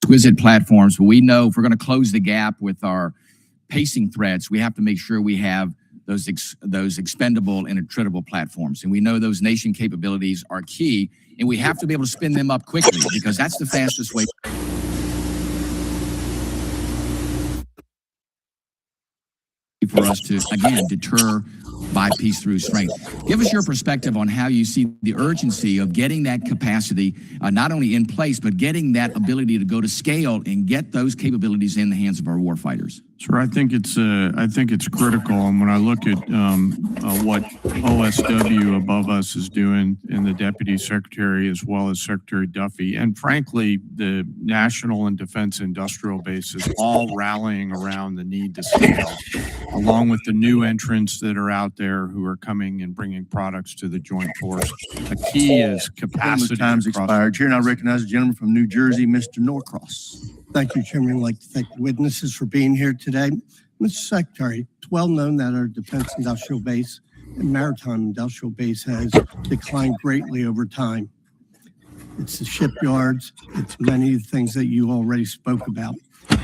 exquisite platforms, but we know if we're going to close the gap with our pacing threats, we have to make sure we have those expendable and attritable platforms. And we know those nation capabilities are key, and we have to be able to spin them up quickly because that's the fastest way for us to, again, deter by peace through strength. Give us your perspective on how you see the urgency of getting that capacity not only in place, but getting that ability to go to scale and get those capabilities in the hands of our warfighters. Sure, I think it's critical. And when I look at what OSW above us is doing, and the Deputy Secretary as well as Secretary Duffy, and frankly, the National and Defense Industrial Bases all rallying around the need to scale, along with the new entrants that are out there who are coming and bringing products to the Joint Force. The key is capacity. Time's expired. Chair, now recognize the gentleman from New Jersey, Mr. Norcross. Thank you, Chairman. I'd like to thank the witnesses for being here today. Mr. Secretary, it's well known that our Defense Industrial Base and Maritime Industrial Base has declined greatly over time. It's the shipyards, it's many of the things that you already spoke about.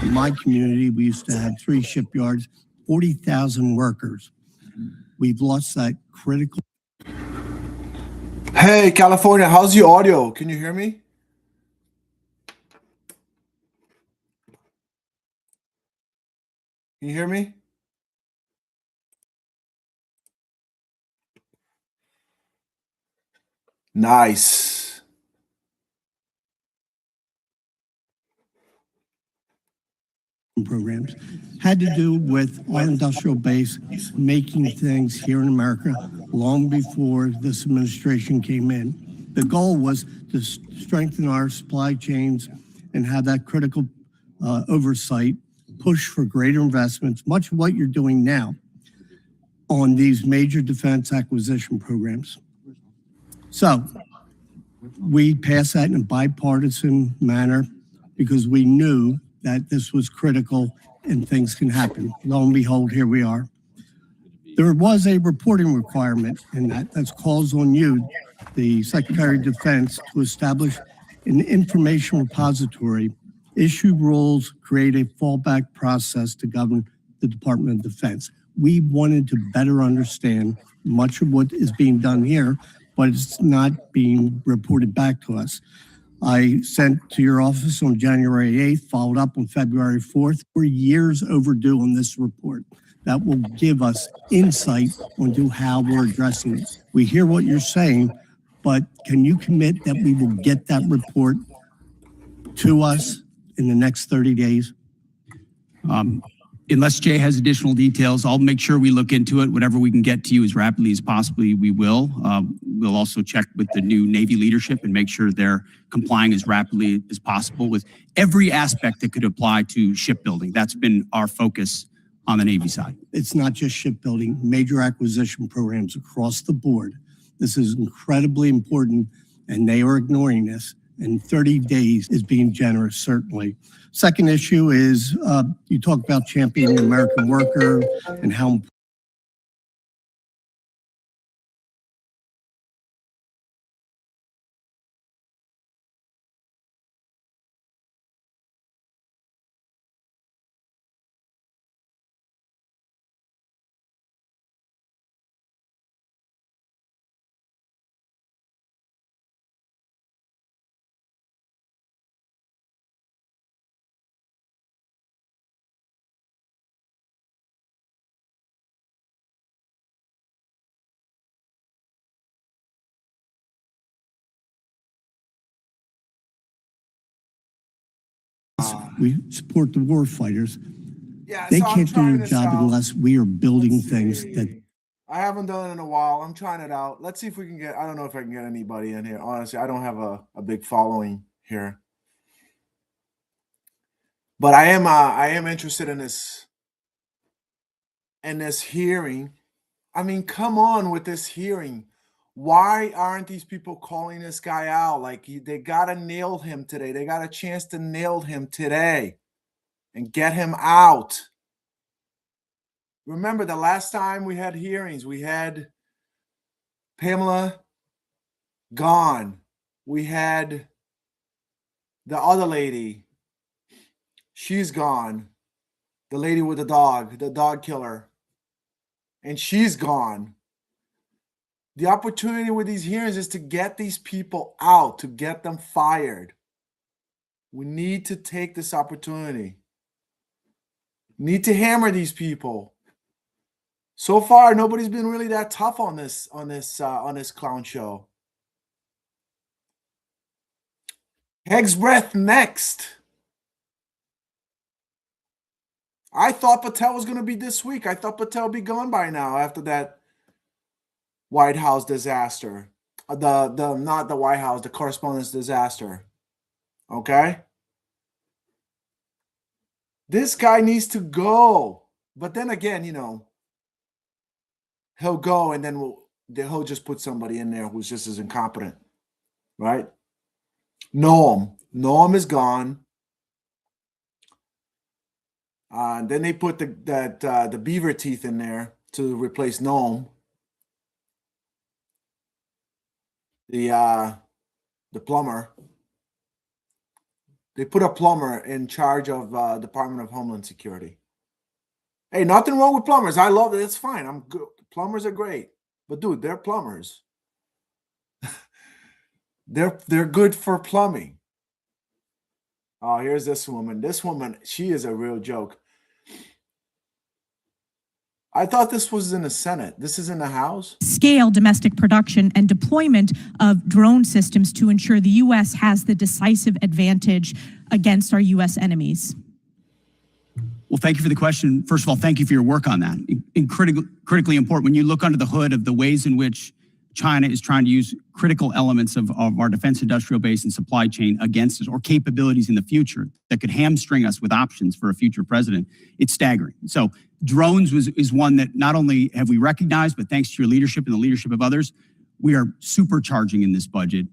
In my community, we used to have 3 shipyards, 40,000 workers. We've lost that critical. Hey, California, how's your audio? Can you hear me? Can you hear me? Nice. Programs had to do with our industrial base making things here in America long before this administration came in. The goal was to strengthen our supply chains and have that critical oversight, push for greater investments, much of what you're doing now on these major defense acquisition programs. So we passed that in a bipartisan manner because we knew that this was critical and things can happen. Lo and behold, here we are. There was a reporting requirement, and that's calls on you, the Secretary of Defense, to establish an information repository, issue rules, create a fallback process to govern the Department of Defense. We wanted to better understand much of what is being done here, but it's not being reported back to us. I sent to your office on January 8th, followed up on February 4th. We're years overdue on this report. That will give us insight onto how we're addressing it. We hear what you're saying, but can you commit that we will get that report to us in the next 30 days? Unless Jay has additional details, I'll make sure we look into it. Whatever we can get to you as rapidly as possibly, we will. We'll also check with the new Navy leadership and make sure they're complying as rapidly as possible with every aspect that could apply to shipbuilding. That's been our focus on the Navy side. It's not just shipbuilding, major acquisition programs across the board. This is incredibly important, and they are ignoring this. And 30 days is being generous, certainly. Second issue is you talk about championing the American worker and how we support the war fighters. Yeah, They so I'm can't do trying their this job out. unless we are building Let's things see. that I haven't done it in a while. I'm trying it out. Let's see if we can get, I don't know if I can get anybody in here. Honestly, I don't have a big following here. But I am interested in this hearing. I mean, come on with this hearing. Why aren't these people calling this guy out? Like they gotta nail him today. They got a chance to nail him today and get him out. Remember the last time we had hearings, we had Pamela gone. We had the other lady, She's gone. The lady with the dog killer. And she's gone. The opportunity with these hearings is to get these people out, to get them fired. We need to take this opportunity. Need to hammer these people. So far, nobody's been really that tough on this clown show. Heg's breath next. I thought Patel was going to be this week. I thought Patel would be gone by now after that White House disaster. Not the White House, the correspondence disaster. Okay? This guy needs to go. But then again, he'll go and then he'll just put somebody in there who's just as incompetent. Right? Noam is gone. Then they put the beaver teeth in there to replace Noam. The plumber. They put a plumber in charge of Department of Homeland Security. Hey, nothing wrong with plumbers. I love it. It's fine. I'm good. Plumbers are great. But dude, they're plumbers. they're good for plumbing. Oh, here's this woman. This woman, she is a real joke. I thought this was in the Senate. This is in the House. Scale domestic production and deployment of drone systems to ensure the U.S. has the decisive advantage against our U.S. enemies. Well, thank you for the question. First of all, thank you for your work on that. Critically important. When you look under the hood of the ways in which China is trying to use critical elements of our defense industrial base and supply chain against us, or capabilities in the future that could hamstring us with options for a future president, it's staggering. So drones is one that not only have we recognized, but thanks to your leadership and the leadership of others, we are supercharging in this budget.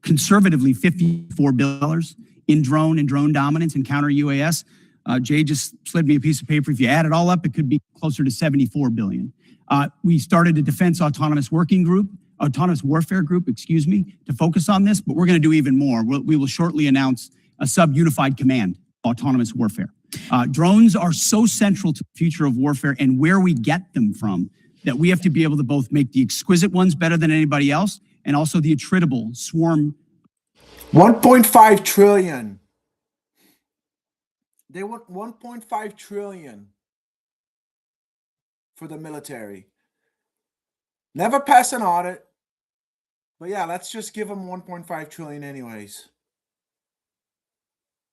Conservatively, $54 billion in drone and drone dominance and counter UAS. Jay just slid me a piece of paper. If you add it all up, it could be closer to $74 billion. We started a defense autonomous warfare group, to focus on this, but we're going to do even more. We will shortly announce a sub-unified command, autonomous warfare. Drones are so central to the future of warfare and where we get them from that we have to be able to both make the exquisite ones better than anybody else and also the attritable swarm. 1.5 trillion. They want 1.5 trillion for the military. Never pass an audit. But yeah, let's just give them 1.5 trillion anyways.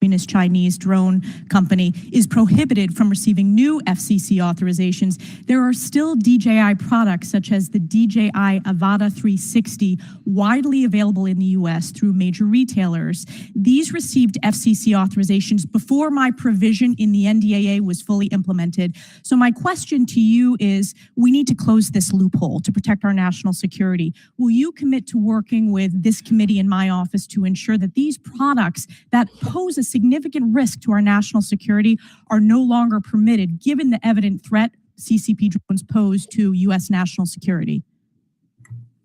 Communist Chinese drone company is prohibited from receiving new FCC authorizations. There are still DJI products such as the DJI Avata 360 widely available in the US through major retailers. These received FCC authorizations before my provision in the NDAA was fully implemented. So my question to you is, we need to close this loophole to protect our national security. Will you commit to working with this committee in my office to ensure that these products that pose a significant risk to our national security are no longer permitted, given the evident threat CCP drones pose to U.S. national security?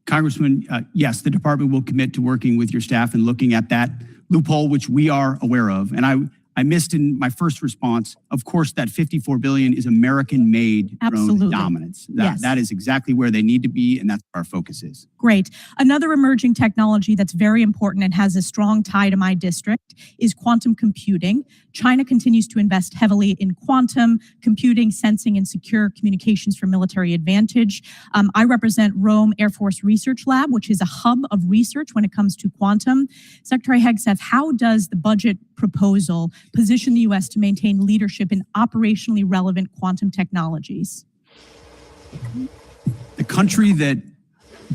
Congressman, yes, the department will commit to working with your staff and looking at that loophole, which we are aware of. And I missed in my first response, of course, that $54 billion is American-made drone dominance. Yes. That is exactly where they need to be, and that's where our focus is. Great. Another emerging technology that's very important and has a strong tie to my district is quantum computing. China continues to invest heavily in quantum computing, sensing, and secure communications for military advantage. I represent Rome Air Force Research Lab, which is a hub of research when it comes to quantum. Secretary Hegseth, how does the budget proposal position the U.S. to maintain leadership in operationally relevant quantum technologies? The country that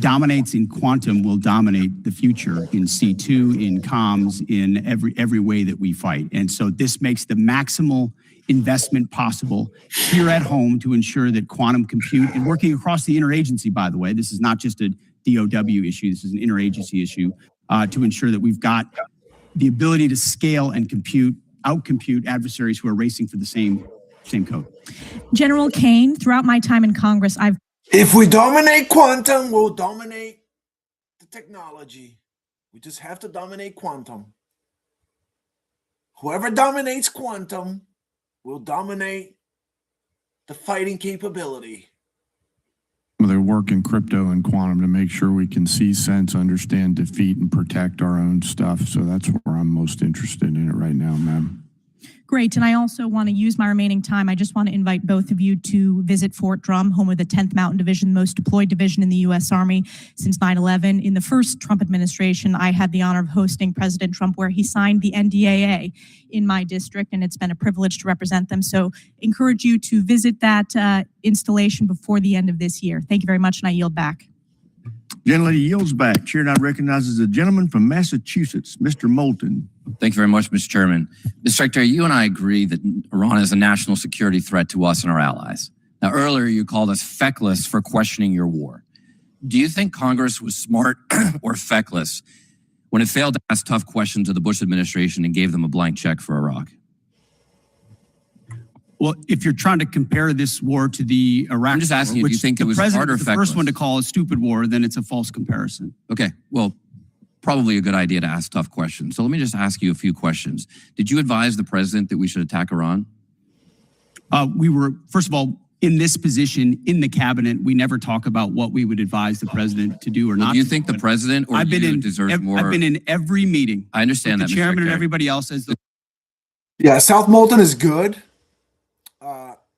dominates in quantum will dominate the future in C2, in comms, in every way that we fight. And so this makes the maximal investment possible here at home to ensure that quantum compute, and working across the interagency, by the way, this is not just a DOW issue, this is an interagency issue, to ensure that we've got the ability to scale and outcompute adversaries who are racing for the same code. General Kane, throughout my time in Congress, If we dominate quantum, we'll dominate the technology. We just have to dominate quantum. whoever dominates quantum will dominate the fighting capability. They work in crypto and quantum to make sure we can see, sense, understand, defeat, and protect our own stuff. So that's where I'm most interested in it right now, ma'am. Great. And I also want to use my remaining time. I just want to invite both of you to visit Fort Drum, home of the 10th Mountain Division, most deployed division in the U.S. Army since 9/11. In the first Trump administration, I had the honor of hosting President Trump, where he signed the NDAA in my district, and it's been a privilege to represent them. So encourage you to visit that installation before the end of this year. Thank you very much, and I yield back. Gentlelady yields back. Chair now recognizes the gentleman from Massachusetts, Mr. Moulton. Thank you very much, Mr. Chairman. Mr. Secretary, you and I agree that Iran is a national security threat to us and our allies. Now, earlier you called us feckless for questioning your war. Do you think Congress was smart or feckless when it failed to ask tough questions of the Bush administration and gave them a blank check for Iraq? Well, if you're trying to compare this war to the Iraq I'm just asking war, if you which think the it was president hard or was the first one to feckless. call a stupid war, then it's a false comparison. Okay, well, probably a good idea to ask tough questions. So let me just ask you a few questions. Did you advise the president that we should attack Iran? We were, first of all, in this position in the cabinet, we never talk about what we would advise the president to do or Well, not. do you think the president or you deserves more? I've been in every meeting. I understand with that, the Mr. chairman and Secretary. everybody else as the Yeah, South Moulton is good.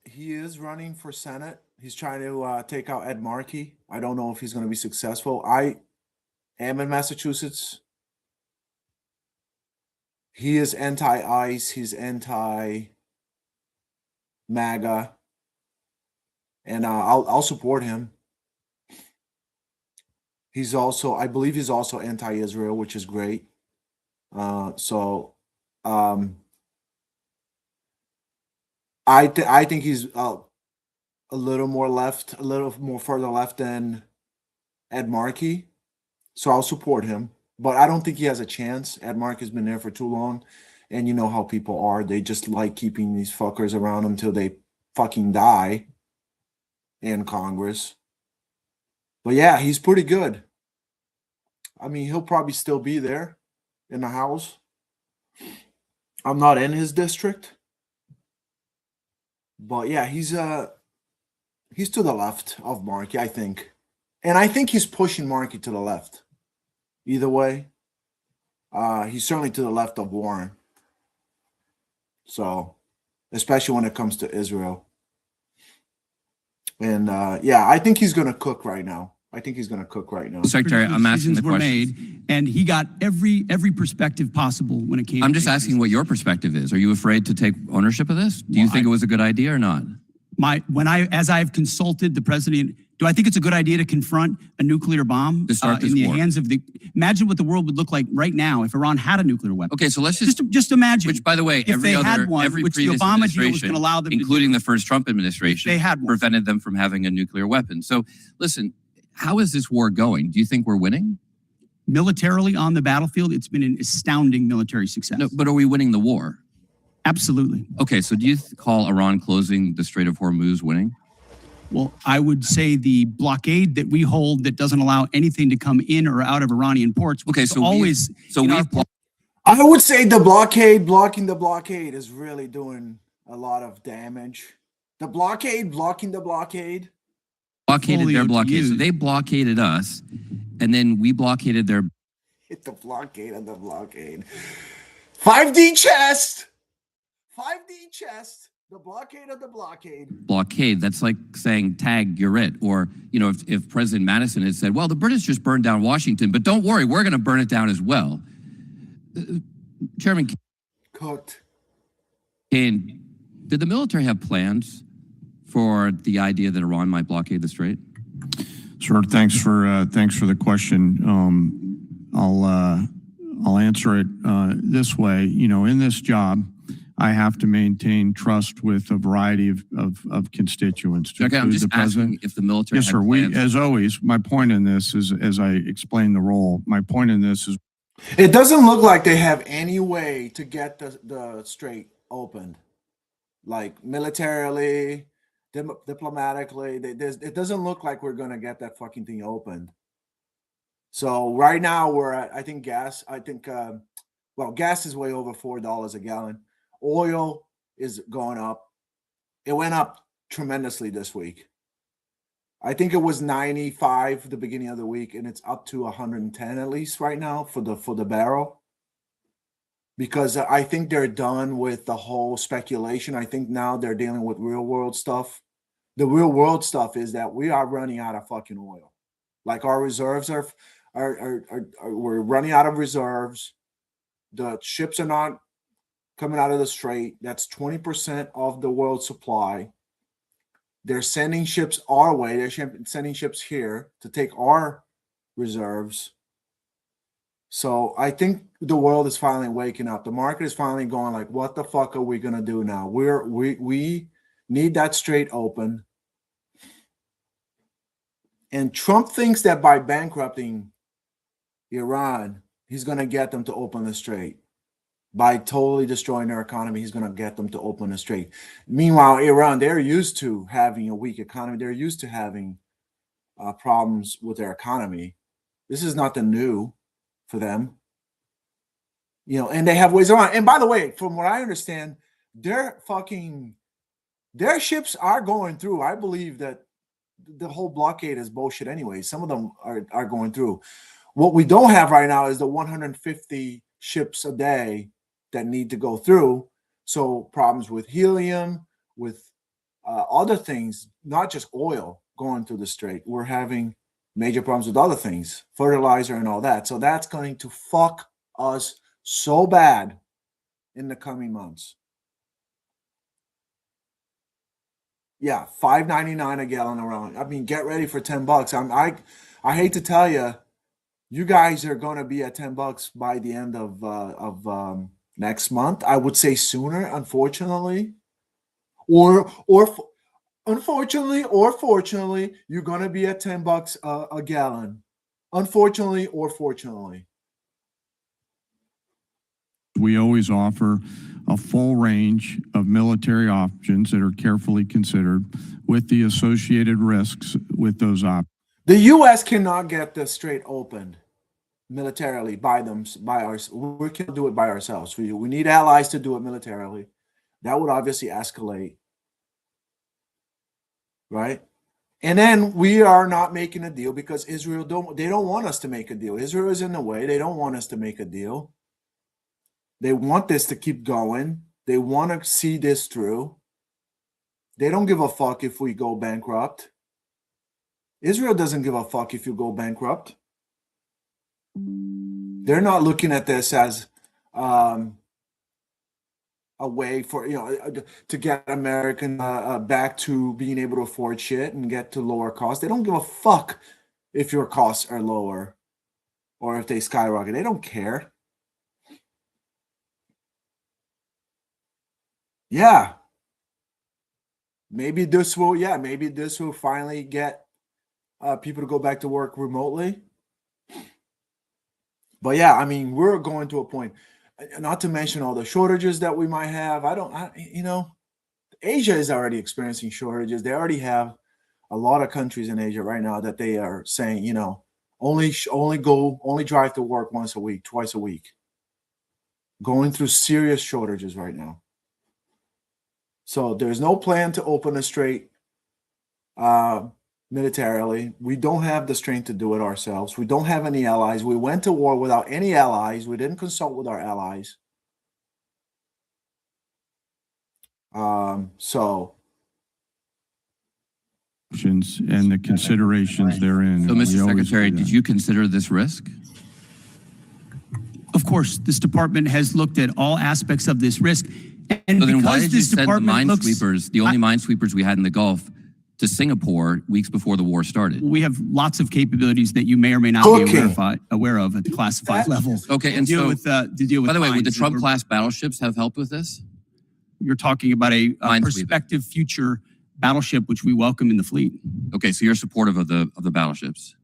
He is running for Senate. He's trying to take out Ed Markey. I don't know if he's going to be successful. I am in Massachusetts. He is anti-ICE. He's anti-MAGA. And I'll support him. He's also, I believe he's also anti-Israel, which is great. I think he's a little more left, a little more further left than Ed Markey. So I'll support him. But I don't think he has a chance. Ed Markey's been there for too long. And you know how people are. They just like keeping these fuckers around until they fucking die in Congress. But yeah, he's pretty good. I mean, he'll probably still be there in the House. I'm not in his district. But yeah, he's to the left of Markey, I think. And I think he's pushing Markey to the left. Either way. He's certainly to the left of Warren. So, especially when it comes to Israel. And yeah, I think he's going to cook right now. Secretary, I'm asking decisions the were question. made, and he got every perspective possible when it came. I'm to just making asking what your perspective is. Are you afraid to take ownership of this? Do you think it was a good idea or not? As I've consulted the president, do I think it's a good idea to confront a nuclear bomb To start this in the war. hands of the? Imagine what the world would look like right now if Iran had a nuclear weapon. Okay, so let's just Imagine. which, by the way, if every they had other, one, every which the previous Obama deal was administration, going to allow them to do. including the first Trump administration, They had one. prevented them from having a nuclear weapon. So, listen, how is this war going? Do you think we're winning? Militarily on the battlefield, it's been an astounding military success. No, but are we winning the war? Absolutely. Okay, so do you call Iran closing the Strait of Hormuz winning? Well, I would say the blockade that we hold that doesn't allow anything to come in or out of Iranian ports. Which Okay, is so always I would say the blocking the blockade is really doing a lot of damage. The blockade, blocking the blockade. Blockaded Portfolio their to blockade. So use. they blockaded us, and then we blockaded their. Hit the blockade of the blockade. 5D chest. 5D chest. The blockade of the blockade. blockade. That's like saying, tag, you're it. Or, you know, if President Madison had said, well, the British just burned down Washington, but don't worry, we're going to burn it down as well. Chairman Cooked. Kane, did the military have plans for the idea that Iran might blockade the strait? Sir, thanks for the question. I'll answer it this way. You know, in this job, I have to maintain trust with a variety of constituents. to Okay, I'm include just the president. asking if the military Yes, had sir. plans. As always, my point in this is, as I explained the role, my point in this is It doesn't look like they have any way to get the strait opened, like militarily, diplomatically. It doesn't look like we're gonna get that fucking thing opened. So right now we're at, I think Well, gas is way over $4 a gallon. Oil is going up. It went up tremendously this week. I think it was 95 the beginning of the week, and it's up to 110 at least right now for the barrel. Because I think they're done with the whole speculation. I think now they're dealing with real world stuff. The real world stuff is that we are running out of fucking oil. Like our reserves are we're running out of reserves. The ships are not coming out of the strait. That's 20% of the world's supply. They're sending ships our way. They're sending ships here to take our reserves. So I think the world is finally waking up. The market is finally going like, what the fuck are we gonna do now? We need that strait open. And Trump thinks that by bankrupting Iran, he's gonna get them to open the strait. By totally destroying their economy, he's gonna get them to open the strait. Meanwhile, Iran, they're used to having a weak economy. They're used to having problems with their economy. This is nothing new for them, and they have ways around. And by the way, from what I understand, their ships are going through. I believe that the whole blockade is bullshit anyway. Some of them are going through. What we don't have right now is the 150 ships a day that need to go through. So problems with helium, with other things, not just oil going through the strait. We're having major problems with other things, fertilizer and all that. So that's going to fuck us so bad in the coming months. Yeah, $5.99 a gallon around. I mean, get ready for $10. I hate to tell you, you guys are going to be at $10 by the end of next month. I would say sooner, unfortunately, or unfortunately or fortunately, you're going to be at $10 a gallon. Unfortunately or fortunately. We always offer a full range of military options that are carefully considered with the associated risks with those options. The U.S. cannot get the strait opened militarily by ourselves. We can't do it by ourselves. We need allies to do it militarily. That would obviously escalate. Right? And then we are not making a deal because Israel don't want us to make a deal. Israel is in the way. They don't want us to make a deal. They want this to keep going. They want to see this through. They don't give a fuck if we go bankrupt. Israel doesn't give a fuck if you go bankrupt. They're not looking at this as a way for to get American back to being able to afford shit and get to lower costs. They don't give a fuck if your costs are lower or if they skyrocket. They don't care. Yeah. Maybe this will finally get people to go back to work remotely. But yeah, I mean, we're going to a point, not to mention all the shortages that we might have. Asia is already experiencing shortages. They already have a lot of countries in Asia right now that they are saying, only drive to work once a week, twice a week. Going through serious shortages right now. So there's no plan to open a strait militarily. We don't have the strength to do it ourselves. We don't have any allies. We went to war without any allies. We didn't consult with our allies. So and the considerations therein. So, and we Mr. always Secretary, do that. did you consider this risk? Of course, this department has looked at all aspects of this risk. And So then why because did you this send the department looks, minesweepers, the only minesweepers we had in the Gulf, to Singapore weeks before the war started? we have lots of capabilities that you may or may not be aware of at the classified level. Okay, and to deal so, with by the way, would the mines. Trump-class battleships have helped with this? You're talking about a Minesweeper. prospective future battleship, which we welcome in the fleet. Okay, so you're supportive of the battleships.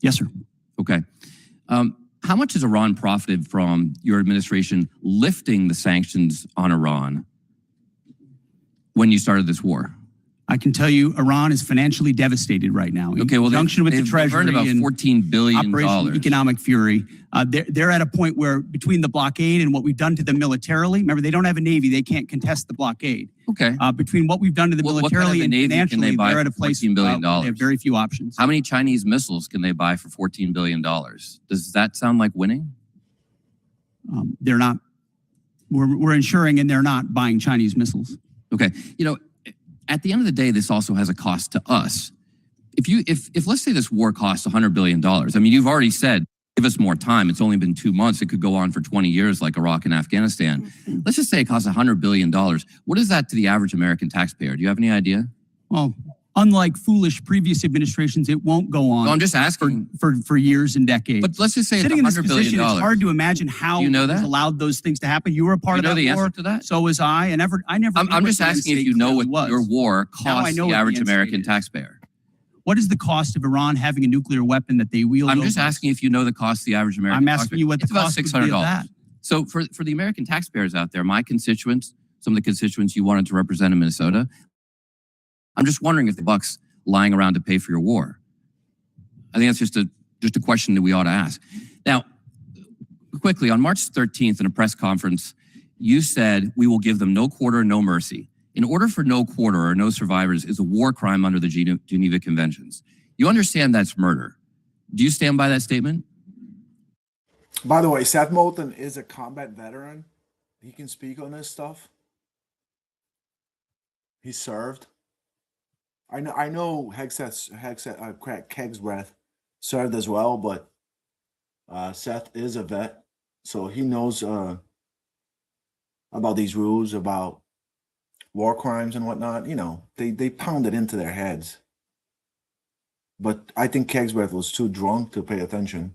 Yes, sir. Okay. How much has Iran profited from your administration lifting the sanctions on Iran when you started this war? I can tell you Iran is financially devastated right now. Okay, well, in conjunction with the they've Treasury earned about and $14 billion. Operation Economic Fury, they're at a point where between the blockade and what we've done to them militarily, remember, they don't have a Navy. They can't contest the blockade. Okay. Between what we've done to them What kind of militarily a and Navy can financially, they buy they're at a for place $14 billion? they have very few options. How many Chinese missiles can they buy for $14 billion? Does that sound like winning? They're not, we're ensuring and they're not buying Chinese missiles. Okay. You know, at the end of the day, this also has a cost to us. If let's say this war costs $100 billion, I mean, you've already said, give us more time. It's only been 2 months. It could go on for 20 years like Iraq and Afghanistan. Let's just say it costs $100 billion. What is that to the average American taxpayer? Do you have any idea? Well, unlike foolish previous administrations, it won't go on. No, I'm just asking. For years and decades. But let's just say it's Sitting in this $100 billion. position, it's hard to imagine how Do you know it that? allowed those things to happen. You were a part of Do you know that the war. answer to that? So was I. And I never. I'm knew what just the end asking if state you know really what was. your war Now I costs know the what the average end state American is. taxpayer. What is the cost of Iran having a nuclear weapon that they wield? I'm just over us? asking if you know the cost of the average American I'm asking taxpayer. you what the It's about cost would be of $600. that. So for the American taxpayers out there, my constituents, some of the constituents you wanted to represent in Minnesota, I'm just wondering if the buck's lying around to pay for your war. I think that's just a question that we ought to ask. Now, quickly, on March 13th in a press conference, you said we will give them no quarter, no mercy. In order for no quarter or no survivors is a war crime under the Geneva Conventions. You understand that's murder. Do you stand by that statement? By the way, Seth Moulton is a combat veteran. He can speak on this stuff. He served. I know Kegsworth served as well, but Seth is a vet, so he knows about these rules, about war crimes and whatnot. You know, they pound it into their heads. But I think Kegsworth was too drunk to pay attention.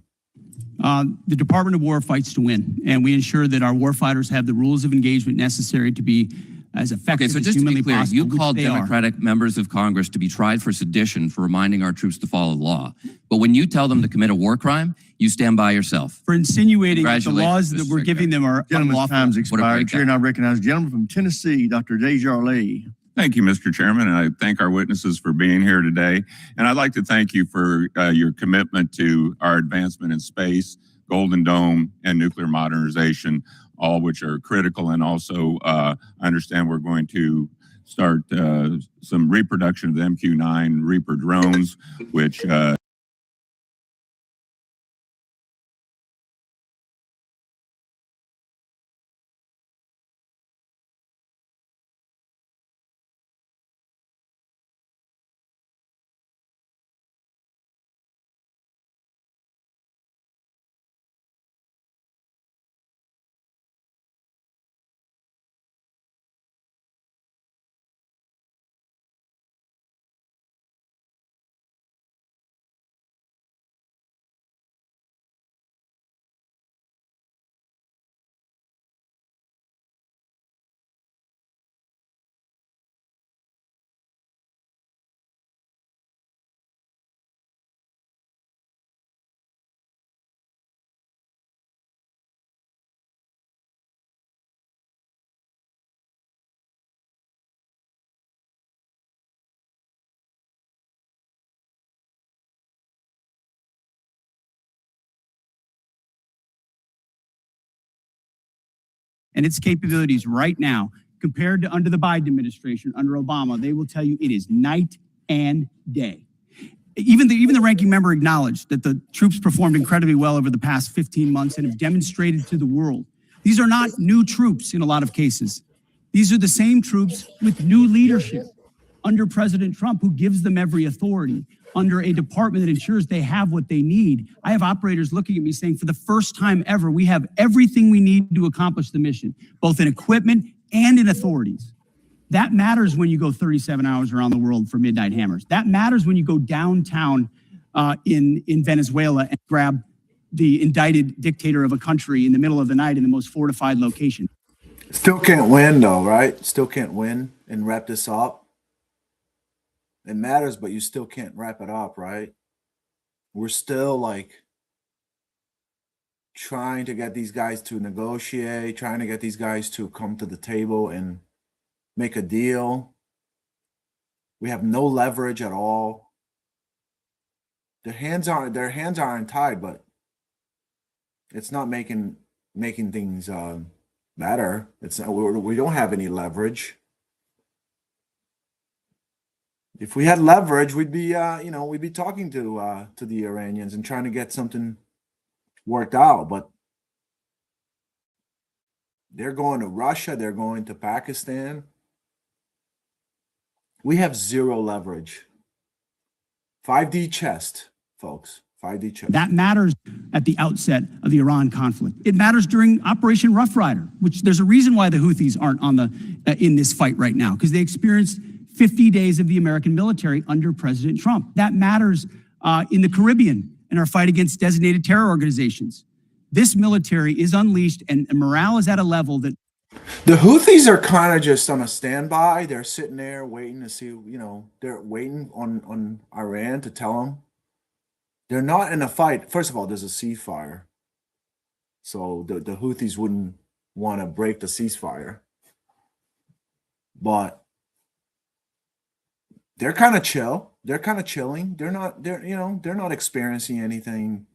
The Department of War fights to win, and we ensure that our warfighters have the rules of engagement necessary to be as effective Okay, so as just to humanly be clear, possible. you which called they are. Democratic members of Congress to be tried for sedition for reminding our troops to follow the law. But when you tell them to commit a war crime, you stand by yourself. For insinuating that the laws Congratulations, that we're Mr. giving them are Gentleman's unlawful. time's What a expired. Chair breakdown. now recognizes the gentleman from Tennessee, Dr. Desjardins. Thank you, Mr. Chairman, and I thank our witnesses for being here today. And I'd like to thank you for your commitment to our advancement in space, Golden Dome, and nuclear modernization, all which are critical. And also, I understand we're going to start some reproduction of the MQ-9 Reaper drones, which and its capabilities right now, compared to under the Biden administration, under Obama, they will tell you it is night and day. Even the ranking member acknowledged that the troops performed incredibly well over the past 15 months and have demonstrated to the world. These are not new troops in a lot of cases. These are the same troops with new leadership under President Trump, who gives them every authority, under a department that ensures they have what they need. I have operators looking at me saying, for the first time ever, we have everything we need to accomplish the mission, both in equipment and in authorities. That matters when you go 37 hours around the world for midnight hammers. That matters when you go downtown in Venezuela and grab the indicted dictator of a country in the middle of the night in the most fortified location. Still can't win though, right? Still can't win and wrap this up. It matters, but you still can't wrap it up, right? We're still like trying to get these guys to negotiate, trying to get these guys to come to the table and make a deal. We have no leverage at all. Their hands aren't tied, but it's not making things better. It's not, we don't have any leverage. If we had leverage, we'd be we'd be talking to the Iranians and trying to get something worked out. But they're going to Russia. They're going to Pakistan. We have zero leverage. 5D chest, folks. 5D chest. That matters at the outset of the Iran conflict. It matters during Operation Rough Rider, which there's a reason why the Houthis aren't on in this fight right now, because they experienced 50 days of the American military under President Trump. That matters in the Caribbean in our fight against designated terror organizations. This military is unleashed and morale is at a level that The Houthis are kind of just on a standby. They're sitting there waiting to see, they're waiting on Iran to tell them. They're not in a fight. First of all, there's a ceasefire. So the Houthis wouldn't want to break the ceasefire. But they're kind of chill. They're kind of chilling. They're not experiencing anything.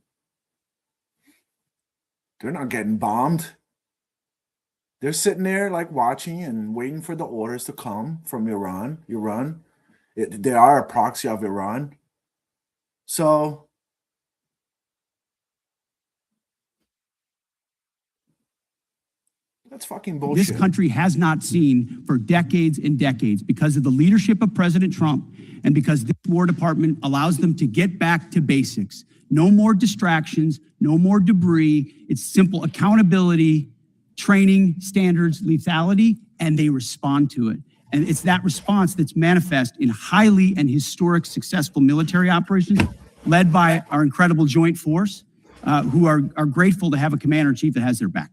They're not getting bombed. They're sitting there like watching and waiting for the orders to come from Iran. They are a proxy of Iran. So that's fucking bullshit. this country has not seen for decades and decades because of the leadership of President Trump and because this War Department allows them to get back to basics. No more distractions, no more debris. It's simple accountability, training, standards, lethality, and they respond to it. And it's that response that's manifest in highly and historic successful military operations led by our incredible joint force, who are grateful to have a commander-in-chief that has their back.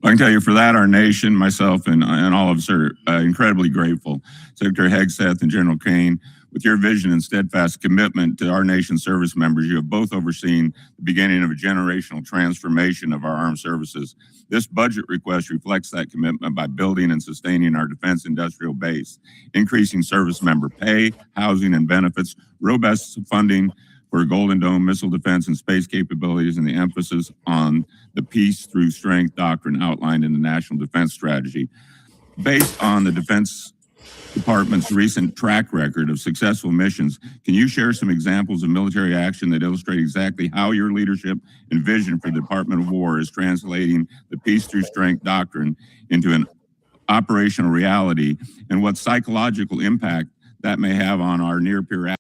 I can tell you for that, our nation, myself, and all of us are incredibly grateful. Secretary Hegseth and General Kane, with your vision and steadfast commitment to our nation's service members, you have both overseen the beginning of a generational transformation of our armed services. This budget request reflects that commitment by building and sustaining our defense industrial base, increasing service member pay, housing, and benefits, robust funding for Golden Dome missile defense and space capabilities, and the emphasis on the peace through strength doctrine outlined in the National Defense Strategy. Based on the Defense Department's recent track record of successful missions, can you share some examples of military action that illustrate exactly how your leadership and vision for the Department of War is translating the peace through strength doctrine into an operational reality, and what psychological impact that may have on our near peer